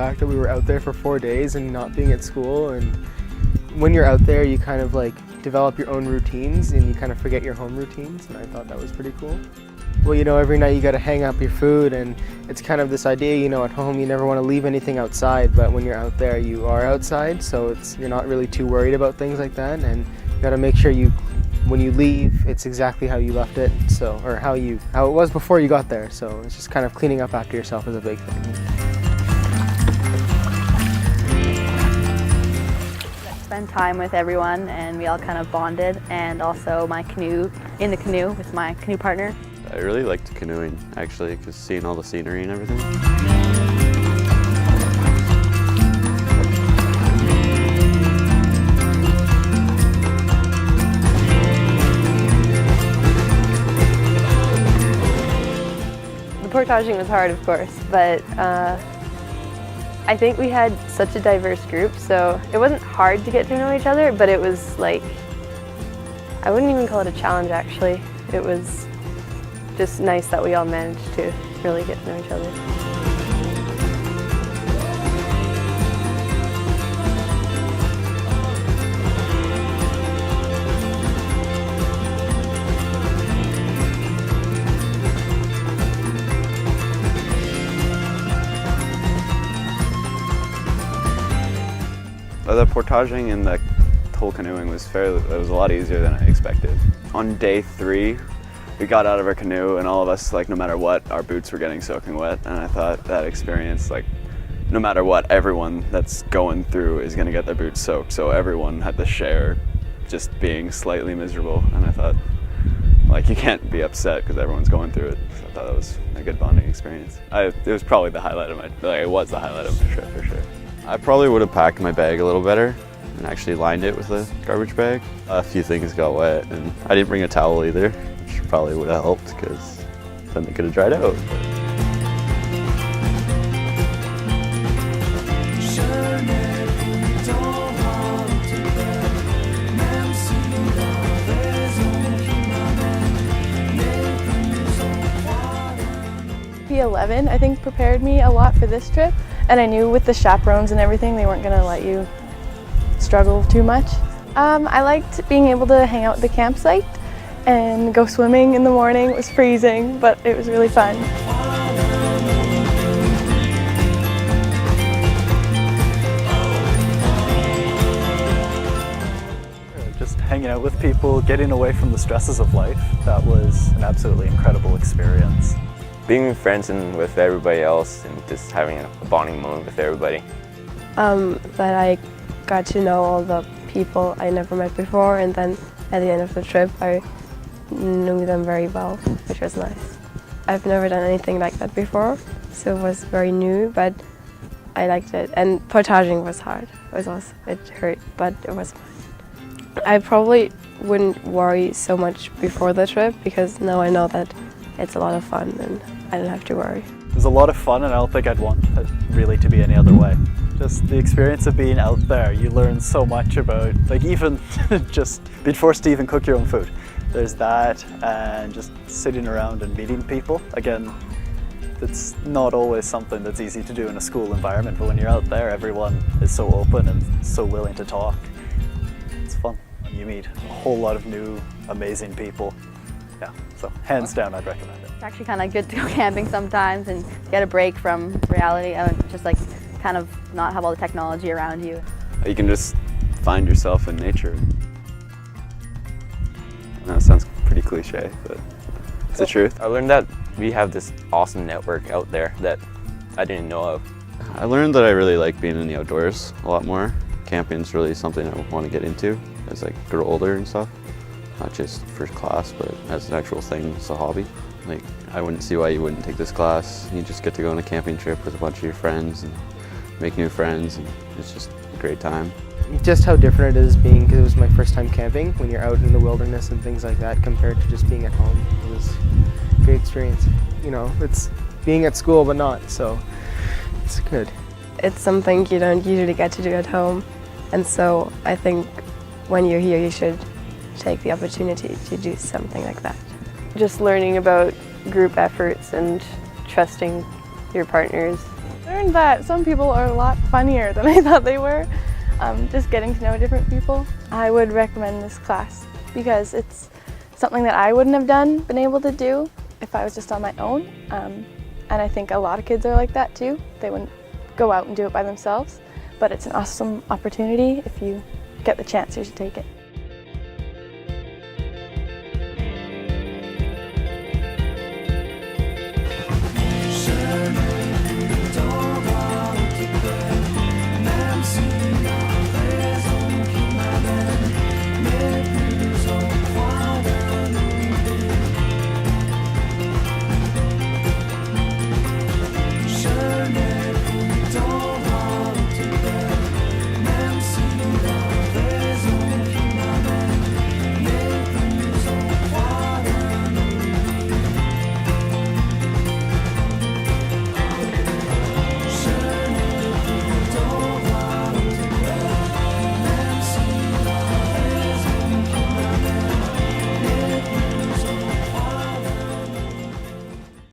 fact that we were out there for 4 days and not being at school. And when you're out there, you kind of like develop your own routines and you kind of forget your home routines, and I thought that was pretty cool. Well, you know, every night you got to hang up your food, and it's kind of this idea, you know, at home you never want to leave anything outside, but when you're out there you are outside, so you're not really too worried about things like that, and you got to make sure when you leave, it's exactly how you left it, or how it was before you got there. So it's just kind of cleaning up after yourself is a big thing. Spend time with everyone, and we all kind of bonded, and also in the canoe with my canoe partner. I really liked canoeing, actually, because seeing all the scenery and everything. The portaging was hard, of course, but I think we had such a diverse group, so it wasn't hard to get to know each other, but it was like, I wouldn't even call it a challenge, actually. It was just nice that we all managed to really get to know each other. The portaging and the whole canoeing was it was a lot easier than I expected. On day 3, we got out of our canoe and all of us, like, no matter what, our boots were getting soaking wet, and I thought that experience, like, no matter what, everyone that's going through is gonna get their boots soaked, so everyone had to share just being slightly miserable, and I thought, like, you can't be upset because everyone's going through it. So I thought that was a good bonding experience. It was probably the highlight of it was the highlight of the trip for sure. I probably would have packed my bag a little better and actually lined it with a garbage bag. A few things got wet, and I didn't bring a towel either, which probably would have helped because then they could have dried out. P11, I think, prepared me a lot for this trip, and I knew with the chaperones and everything they weren't going to let you struggle too much. I liked being able to hang out at the campsite and go swimming in the morning. It was freezing, but it was really fun. Just hanging out with people, getting away from the stresses of life, that was an absolutely incredible experience. Being with friends and with everybody else and just having a bonding moment with everybody. That I got to know all the people I never met before, and then at the end of the trip I knew them very well, which was nice. I've never done anything like that before, so it was very new, but I liked it. And portaging was hard. It hurt, but it was fun. I probably wouldn't worry so much before the trip because now I know that it's a lot of fun and I don't have to worry. It was a lot of fun, and I don't think I'd want it really to be any other way. Just the experience of being out there, you learn so much about, like, even just being forced to even cook your own food. There's that, and just sitting around and meeting people. Again, it's not always something that's easy to do in a school environment, but when you're out there, everyone is so open and so willing to talk. It's fun. You meet a whole lot of new, amazing people. Yeah, so hands down, I'd recommend it. It's actually kind of good to go camping sometimes and get a break from reality and just like kind of not have all the technology around you. You can just find yourself in nature. That sounds pretty cliche, but it's the truth. I learned that we have this awesome network out there that I didn't know of. I learned that I really like being in the outdoors a lot more. Camping's really something I want to get into as I grow older and stuff. Not just for class, but as an actual thing, it's a hobby. Like, I wouldn't see why you wouldn't take this class. You just get to go on a camping trip with a bunch of your friends and make new friends, and it's just a great time. Just how different it is being, because it was my first time camping, when you're out in the wilderness and things like that, compared to just being at home. It was a great experience. You know, it's being at school, but not, so it's good. It's something you don't usually get to do at home, and so I think when you're here you should take the opportunity to do something like that. Just learning about group efforts and trusting your partners. Learned that some people are a lot funnier than I thought they were. Just getting to know different people. I would recommend this class because it's something that I wouldn't have been able to do if I was just on my own. And I think a lot of kids are like that too. They wouldn't go out and do it by themselves, but it's an awesome opportunity. If you get the chance, you should take it.